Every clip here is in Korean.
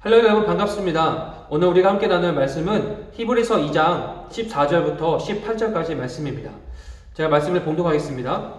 할로 여러분 반갑습니다. 오늘 우리가 함께 나눌 말씀은 히브리서 2장 14절부터 18절까지 말씀입니다. 제가 말씀을 봉독하겠습니다.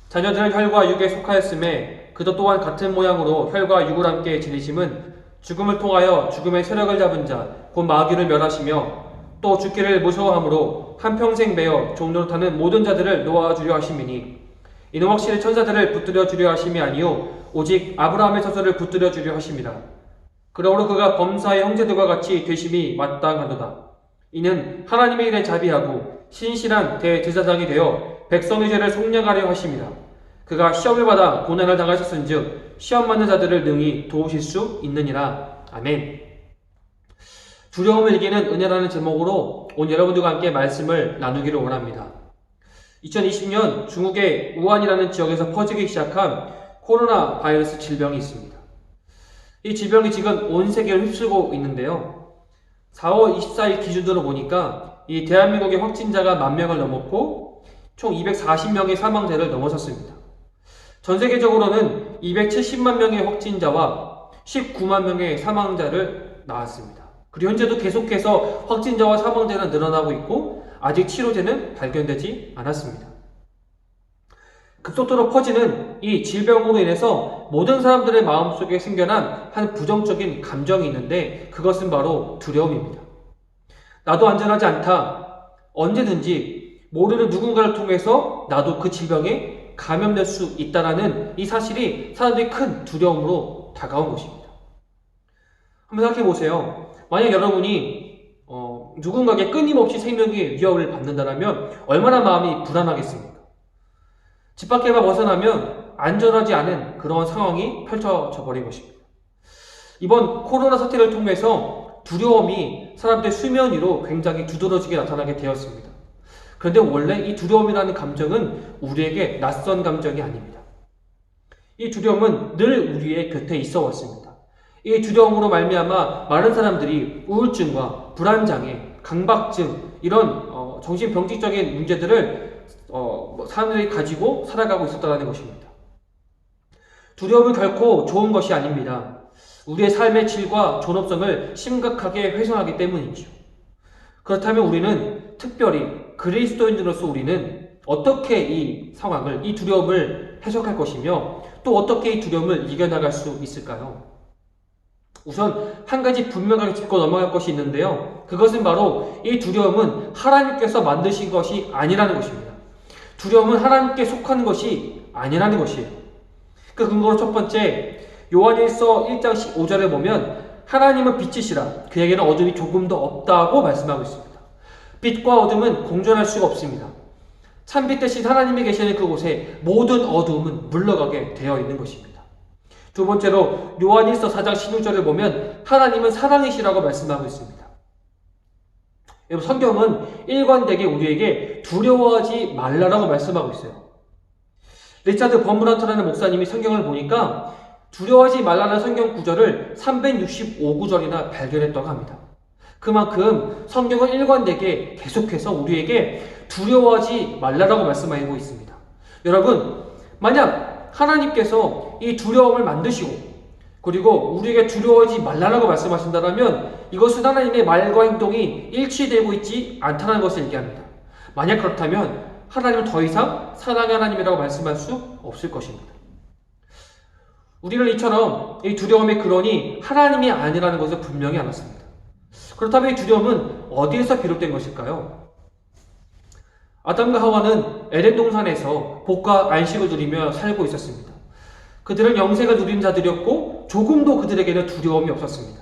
자녀들은 혈과 육에 속하였음에 그도 또한 같은 모양으로 혈과 육을 함께 지니심은 죽음을 통하여 죽음의 세력을 잡은 자 곧 마귀를 멸하시며 또 죽기를 무서워함으로 한평생 매어 종노릇하는 모든 자들을 놓아주려 하심이니 이는 확실히 천사들을 붙들어 주려 하심이 아니요 오직 아브라함의 자손을 붙들어 주려 하심이라. 그러므로 그가 범사의 형제들과 같이 되심이 마땅하도다. 이는 하나님의 일에 자비하고 신실한 대제사장이 되어 백성의 죄를 속량하려 하심이라. 그가 시험을 받아 고난을 당하셨은즉 시험 받는 자들을 능히 도우실 수 있느니라. 아멘. 두려움을 이기는 은혜라는 제목으로 오늘 여러분들과 함께 말씀을 나누기를 원합니다. 2020년 중국의 우한이라는 지역에서 퍼지기 시작한 코로나 바이러스 질병이 있습니다. 이 질병이 지금 온 세계를 휩쓸고 있는데요. 4월 24일 기준으로 보니까 이 대한민국의 확진자가 10,000명을 넘었고 총 240명의 사망자를 넘어섰습니다. 전 세계적으로는 270만 명의 확진자와 19만 명의 사망자를 낳았습니다. 그리고 현재도 계속해서 확진자와 사망자는 늘어나고 있고 아직 치료제는 발견되지 않았습니다. 급속도로 퍼지는 이 질병으로 인해서 모든 사람들의 마음속에 생겨난 한 부정적인 감정이 있는데 그것은 바로 두려움입니다. 나도 안전하지 않다. 언제든지 모르는 누군가를 통해서 나도 그 질병에 감염될 수 있다는 이 사실이 사람들이 큰 두려움으로 다가온 것입니다. 한번 생각해 보세요. 만약 여러분이 누군가에게 끊임없이 생명의 위협을 받는다면 얼마나 마음이 불안하겠습니까? 집 밖에만 벗어나면 안전하지 않은 그런 상황이 펼쳐져 버린 것입니다. 이번 코로나 사태를 통해서 두려움이 사람들의 수면 위로 굉장히 두드러지게 나타나게 되었습니다. 그런데 원래 이 두려움이라는 감정은 우리에게 낯선 감정이 아닙니다. 이 두려움은 늘 우리의 곁에 있어 왔습니다. 이 두려움으로 말미암아 많은 사람들이 우울증과 불안장애, 강박증 이런 정신병직적인 문제들을 사람들이 가지고 살아가고 있었다는 것입니다. 두려움은 결코 좋은 것이 아닙니다. 우리의 삶의 질과 존엄성을 심각하게 훼손하기 때문이죠. 그렇다면 우리는 특별히 그리스도인으로서 우리는 어떻게 이 상황을, 이 두려움을 해석할 것이며 또 어떻게 이 두려움을 이겨나갈 수 있을까요? 우선 한 가지 분명하게 짚고 넘어갈 것이 있는데요. 그것은 바로 이 두려움은 하나님께서 만드신 것이 아니라는 것입니다. 두려움은 하나님께 속하는 것이 아니라는 것이에요. 그 근거로 첫 번째, 요한일서 1장 15절에 보면 하나님은 빛이시라 그에게는 어둠이 조금도 없다고 말씀하고 있습니다. 빛과 어둠은 공존할 수가 없습니다. 참빛 대신 하나님이 계시는 그곳에 모든 어둠은 물러가게 되어 있는 것입니다. 두 번째로 요한일서 4장 16절을 보면 하나님은 사랑이시라고 말씀하고 있습니다. 여러분, 성경은 일관되게 우리에게 두려워하지 말라라고 말씀하고 있어요. 리차드 버무란트라는 목사님이 성경을 보니까 두려워하지 말라는 성경 구절을 365구절이나 발견했다고 합니다. 그만큼 성경은 일관되게 계속해서 우리에게 두려워하지 말라라고 말씀하고 있습니다. 여러분, 만약 하나님께서 이 두려움을 만드시고 그리고 우리에게 두려워하지 말라라고 말씀하신다면 이것은 하나님의 말과 행동이 일치되고 있지 않다는 것을 얘기합니다. 만약 그렇다면 하나님은 더 이상 사랑의 하나님이라고 말씀할 수 없을 것입니다. 우리는 이처럼 이 두려움의 근원이 하나님이 아니라는 것을 분명히 알았습니다. 그렇다면 이 두려움은 어디에서 비롯된 것일까요? 아담과 하와는 에덴 동산에서 복과 안식을 누리며 살고 있었습니다. 그들은 영생을 누리는 자들이었고 조금도 그들에게는 두려움이 없었습니다.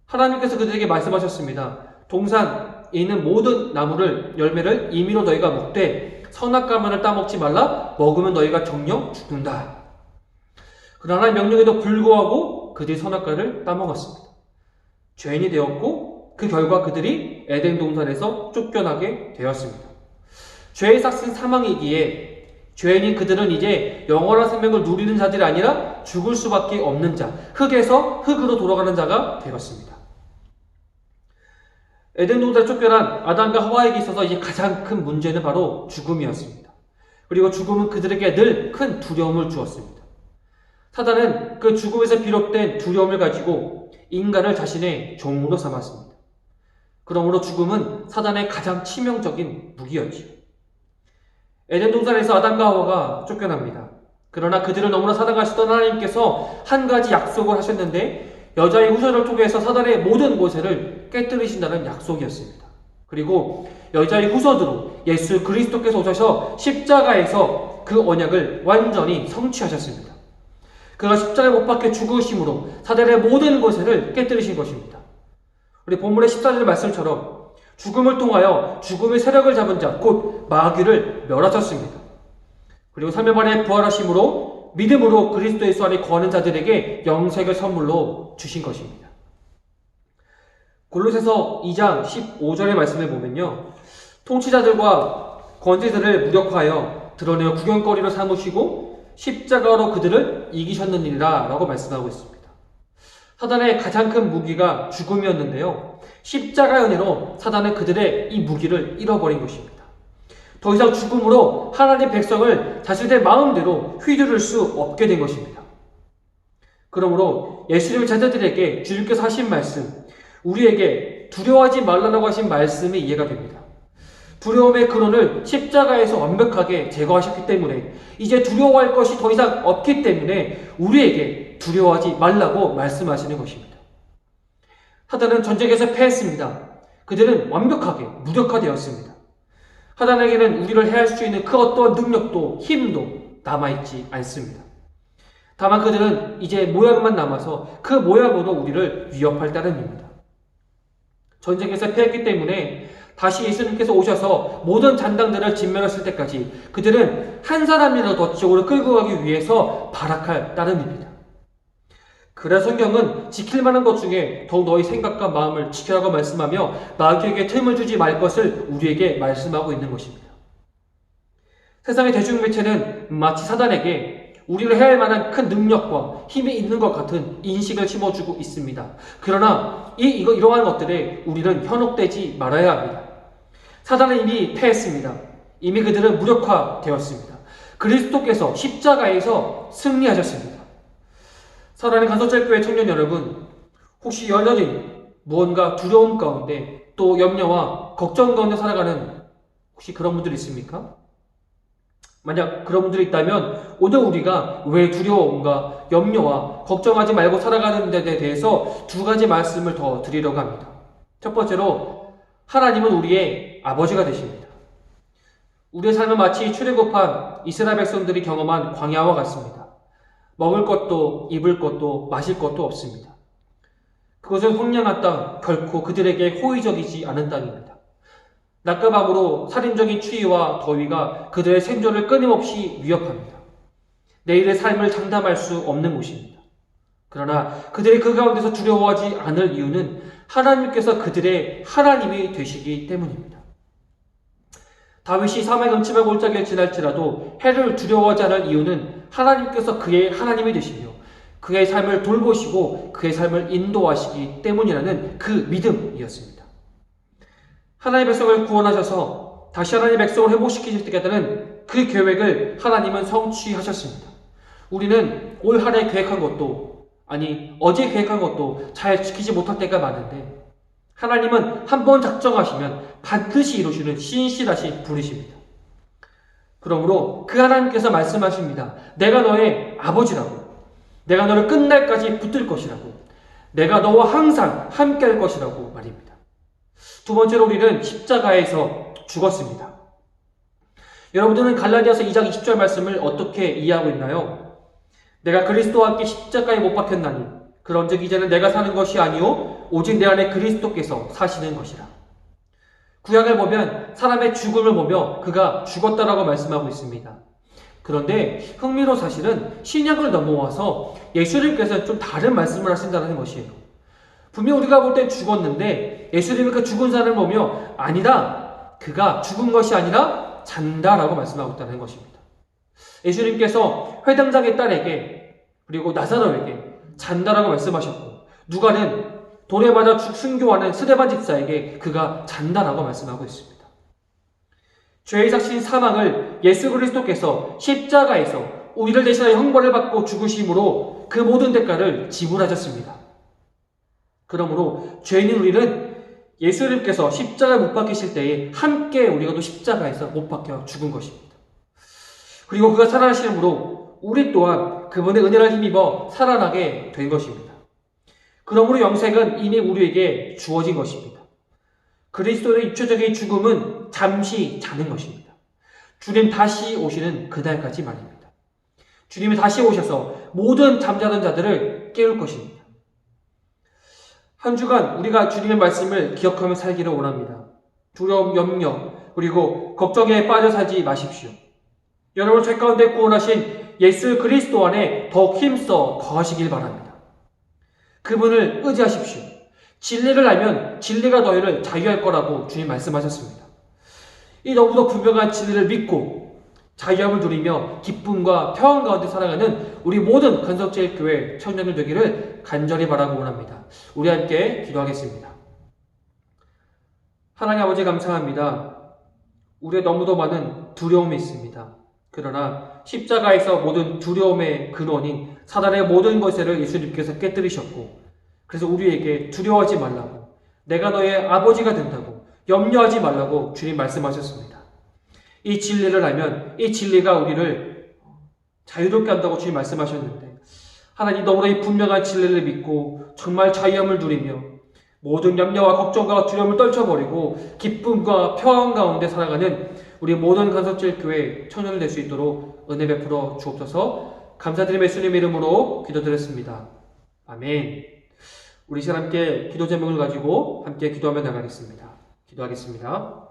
하나님께서 그들에게 말씀하셨습니다. 동산에 있는 모든 나무를 열매를 임의로 너희가 먹되 선악과만을 따먹지 말라. 먹으면 너희가 정녕 죽는다. 그러나 하나님의 명령에도 불구하고 그들이 선악과를 따먹었습니다. 죄인이 되었고 그 결과 그들이 에덴 동산에서 쫓겨나게 되었습니다. 죄의 삭은 사망이기에 죄인인 그들은 이제 영원한 생명을 누리는 자들이 아니라 죽을 수밖에 없는 자, 흙에서 흙으로 돌아가는 자가 되었습니다. 에덴 동산에 쫓겨난 아담과 하와에게 있어서 이제 가장 큰 문제는 바로 죽음이었습니다. 그리고 죽음은 그들에게 늘 큰 두려움을 주었습니다. 사단은 그 죽음에서 비롯된 두려움을 가지고 인간을 자신의 종으로 삼았습니다. 그러므로 죽음은 사단의 가장 치명적인 무기였지요. 에덴 동산에서 아담과 하와가 쫓겨납니다. 그러나 그들을 너무나 사랑하시던 하나님께서 한 가지 약속을 하셨는데 여자의 후손을 통해서 사단의 모든 모세를 깨뜨리신다는 약속이었습니다. 그리고 여자의 후손으로 예수 그리스도께서 오셔서 십자가에서 그 언약을 완전히 성취하셨습니다. 그가 십자가에 못 박혀 죽으심으로 사단의 모든 모세를 깨뜨리신 것입니다. 우리 본문의 14절 말씀처럼 죽음을 통하여 죽음의 세력을 잡은 자, 곧 마귀를 멸하셨습니다. 그리고 3일 만에 부활하심으로 믿음으로 그리스도 예수 안에 거하는 자들에게 영생을 선물로 주신 것입니다. 골로새서 2장 15절의 말씀을 보면요, 통치자들과 권세들을 무력화하여 드러내어 구경거리로 삼으시고 십자가로 그들을 이기셨느니라 라고 말씀하고 있습니다. 사단의 가장 큰 무기가 죽음이었는데요, 십자가의 은혜로 사단은 그들의 이 무기를 잃어버린 것입니다. 더 이상 죽음으로 하나님의 백성을 자신의 마음대로 휘두를 수 없게 된 것입니다. 그러므로 예수님의 자녀들에게 주님께서 하신 말씀, 우리에게 두려워하지 말라고 하신 말씀이 이해가 됩니다. 두려움의 근원을 십자가에서 완벽하게 제거하셨기 때문에 이제 두려워할 것이 더 이상 없기 때문에 우리에게 두려워하지 말라고 말씀하시는 것입니다. 사단은 전쟁에서 패했습니다. 그들은 완벽하게 무력화되었습니다. 사단에게는 우리를 해할 수 있는 그 어떠한 능력도 힘도 남아있지 않습니다. 다만 그들은 이제 모양만 남아서 그 모양으로 우리를 위협할 따름입니다. 전쟁에서 패했기 때문에 다시 예수님께서 오셔서 모든 잔당들을 진멸했을 때까지 그들은 한 사람이라도 더 지옥으로 끌고 가기 위해서 발악할 따름입니다. 그래서 성경은 지킬 만한 것 중에 더욱 너희 생각과 마음을 지키라고 말씀하며 마귀에게 틈을 주지 말 것을 우리에게 말씀하고 있는 것입니다. 세상의 대중매체는 마치 사단에게 우리를 해야 할 만한 큰 능력과 힘이 있는 것 같은 인식을 심어주고 있습니다. 그러나 이러한 것들에 우리는 현혹되지 말아야 합니다. 사단은 이미 패했습니다. 이미 그들은 무력화되었습니다. 그리스도께서 십자가에서 승리하셨습니다. 사랑하는 간소철교회 청년 여러분, 혹시 여전히 무언가 두려움 가운데 또 염려와 걱정 가운데 살아가는 혹시 그런 분들이 있습니까? 만약 그런 분들이 있다면 오늘 우리가 왜 두려움과 염려와 걱정하지 말고 살아가는 데 대해서 두 가지 말씀을 더 드리려고 합니다. 첫 번째로, 하나님은 우리의 아버지가 되십니다. 우리의 삶은 마치 출애굽한 이스라엘 백성들이 경험한 광야와 같습니다. 먹을 것도 입을 것도 마실 것도 없습니다. 그것은 황량한 땅, 결코 그들에게 호의적이지 않은 땅입니다. 낮과 밤으로 살인적인 추위와 더위가 그들의 생존을 끊임없이 위협합니다. 내일의 삶을 장담할 수 없는 곳입니다. 그러나 그들이 그 가운데서 두려워하지 않을 이유는 하나님께서 그들의 하나님이 되시기 때문입니다. 다윗이 사망의 음침한 골짜기를 지날지라도 해를 두려워하지 않을 이유는 하나님께서 그의 하나님이 되시며 그의 삶을 돌보시고 그의 삶을 인도하시기 때문이라는 그 믿음이었습니다. 하나님의 백성을 구원하셔서 다시 하나님의 백성을 회복시키실 때까지는 그 계획을 하나님은 성취하셨습니다. 우리는 올 한 해 계획한 것도 어제 계획한 것도 잘 지키지 못할 때가 많은데 하나님은 한 번 작정하시면 반드시 이루시는 신실하신 분이십니다. 그러므로 그 하나님께서 말씀하십니다. 내가 너의 아버지라고. 내가 너를 끝날까지 붙들 것이라고. 내가 너와 항상 함께 할 것이라고 말입니다. 두 번째로 우리는 십자가에서 죽었습니다. 여러분들은 갈라디아서 2장 20절 말씀을 어떻게 이해하고 있나요? 내가 그리스도와 함께 십자가에 못 박혔나니 그런즉 이제는 내가 사는 것이 아니요 오직 내 안에 그리스도께서 사시는 것이라. 구약을 보면 사람의 죽음을 보며 그가 죽었다라고 말씀하고 있습니다. 그런데 흥미로운 사실은 신약을 넘어와서 예수님께서는 좀 다른 말씀을 하신다는 것이에요. 분명 우리가 볼 땐 죽었는데 예수님은 그 죽은 사람을 보며 아니다, 그가 죽은 것이 아니라 잔다라고 말씀하고 있다는 것입니다. 예수님께서 회당장의 딸에게 그리고 나사로에게 잔다라고 말씀하셨고, 누가는 돌에 맞아 순교하는 스데반 집사에게 그가 잔다라고 말씀하고 있습니다. 죄의 삭신 사망을 예수 그리스도께서 십자가에서 우리를 대신하여 형벌을 받고 죽으심으로 그 모든 대가를 지불하셨습니다. 그러므로 죄인인 우리는 예수님께서 십자가에 못 박히실 때에 함께 우리가 또 십자가에서 못 박혀 죽은 것입니다. 그리고 그가 살아나심으로 우리 또한 그분의 은혜를 힘입어 살아나게 된 것입니다. 그러므로 영생은 이미 우리에게 주어진 것입니다. 그리스도의 입체적인 죽음은 잠시 자는 것입니다. 주님 다시 오시는 그날까지 말입니다. 주님이 다시 오셔서 모든 잠자던 자들을 깨울 것입니다. 한 주간 우리가 주님의 말씀을 기억하며 살기를 원합니다. 두려움, 염려, 그리고 걱정에 빠져 살지 마십시오. 여러분 죄 가운데 구원하신 예수 그리스도 안에 더욱 힘써 거하시길 바랍니다. 그분을 의지하십시오. 진리를 알면 진리가 너희를 자유할 거라고 주님 말씀하셨습니다. 이 너무도 분명한 진리를 믿고 자유함을 누리며 기쁨과 평안 가운데 살아가는 우리 모든 간석제일교회 청년들 되기를 간절히 바라고 원합니다. 우리 함께 기도하겠습니다. 하나님 아버지 감사합니다. 우리의 너무도 많은 두려움이 있습니다. 그러나 십자가에서 모든 두려움의 근원인 사단의 모든 것을 예수님께서 깨뜨리셨고, 그래서 우리에게 두려워하지 말라고, 내가 너의 아버지가 된다고, 염려하지 말라고 주님 말씀하셨습니다. 이 진리를 알면 이 진리가 우리를 자유롭게 한다고 주님 말씀하셨는데, 하나님 너무나 이 분명한 진리를 믿고 정말 자유함을 누리며 모든 염려와 걱정과 두려움을 떨쳐버리고 기쁨과 평안 가운데 살아가는 우리 모든 간석제일교회 청년을 될 수 있도록 은혜 베풀어 주옵소서. 감사드리며 예수님의 이름으로 기도드렸습니다. 아멘. 우리 시간 함께 기도 제목을 가지고 함께 기도하며 나가겠습니다. 기도하겠습니다.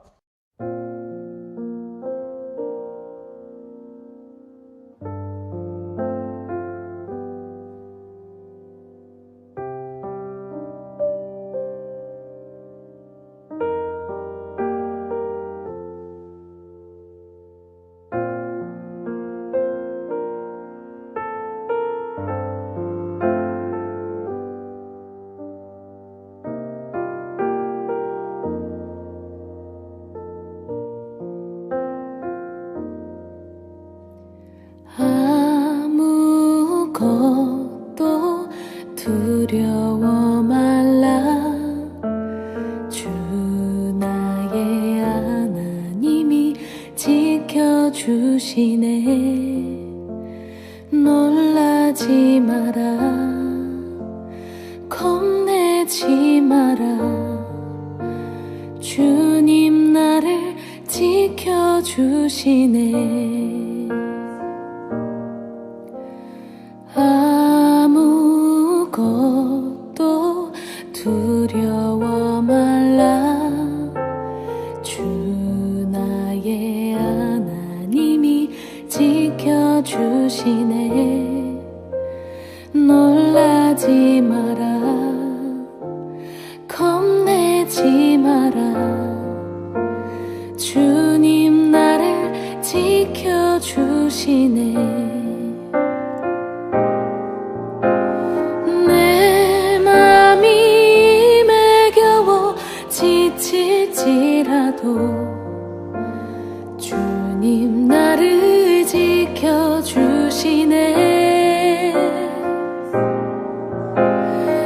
아무것도 두려워 말라. 주 나의 하나님이 지켜주시네. 놀라지 마라. 겁내지 마라. 주님 나를 지켜주시네. 아무것도 두려워 말라. 주 나의 하나님이 지켜주시네. 놀라지 마라. 겁내지 마라. 주님 나를 지켜주시네. 지칠지라도 주님 나를 지켜주시네.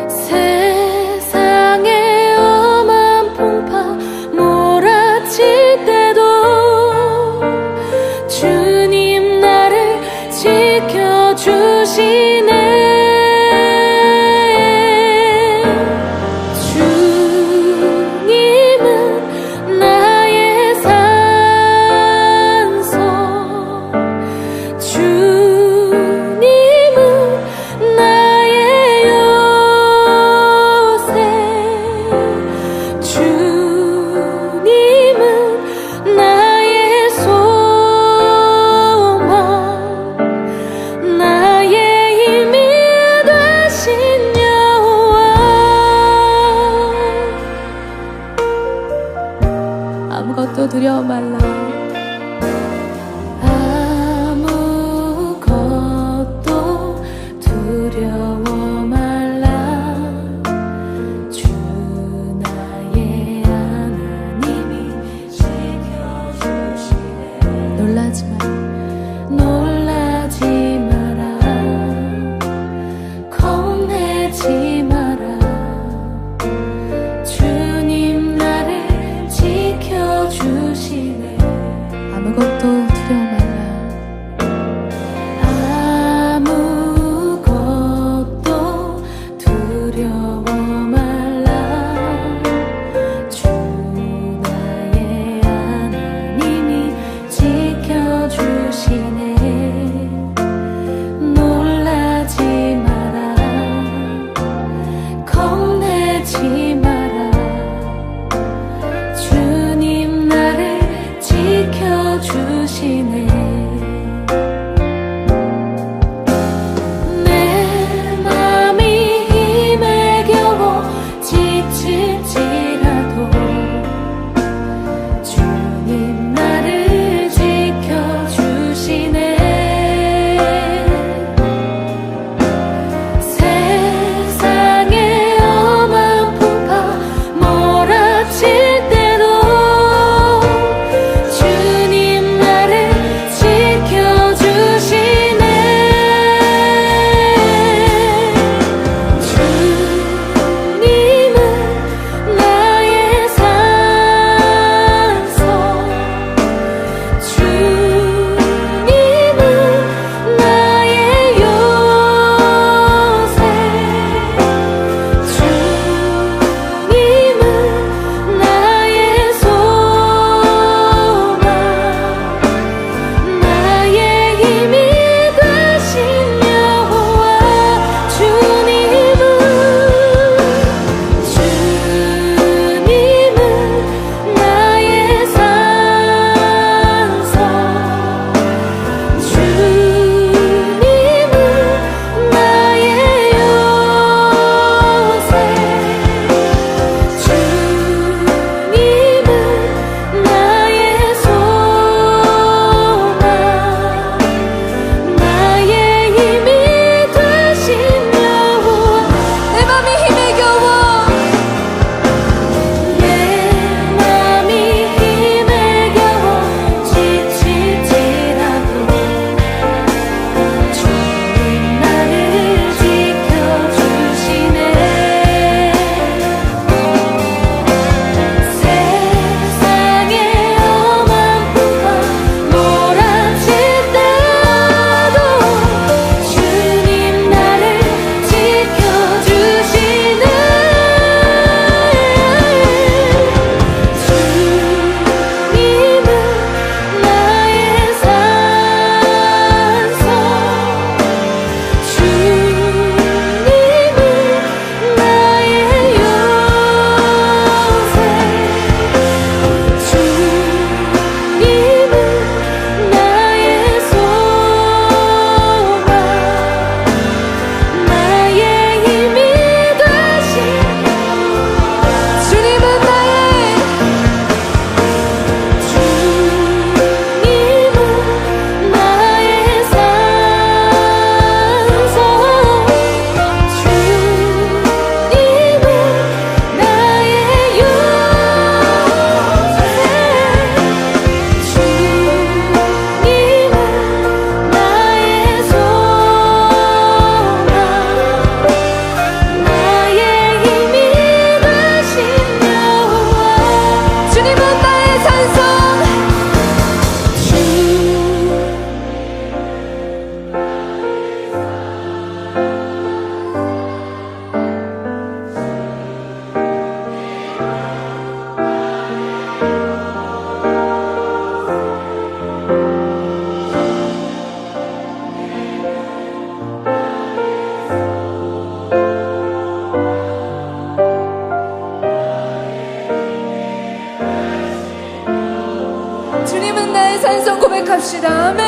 세상의 엄한 풍파 몰아칠 때도 주님 나를 지켜주시네. 나의 힘 지켜주시네. 놀라지 마라, 겁내지 마라. 주님 나를 지켜주시네. 내 맘이 힘에 겨워 지칠지라도 주님 나를 지켜주시네. 세상의 엄한 풍파 몰아칠 때도 주님 나를 지켜주시네. 주님은 나의 산소, 주님은 나의 요새, 주님은 나의 소망, 나의 힘이 되신 여호와. 주님은 나의 산소, 주님은 나의 요새, 주님은 나의 소망, 나의 힘이 되신 여호와. 내 맘이 힘에 겨워, 내 맘이 힘에 겨워 지칠지라도 주님 나를 지켜주시네. 세상의 엄한 풍파 몰아칠 때도 주님 나를 지켜주시네. 주님은 나의 산소, 주님은 나의 요새, 주님은 나의 소망, 나의 힘이 되신. 주님은 나의 산소, 주님은 나의 요새, 주님은 나의 소망, 나의 힘이 되신 여호와. 주님은 나의 산소, 주님은 나의 산소 고백합시다. 아멘.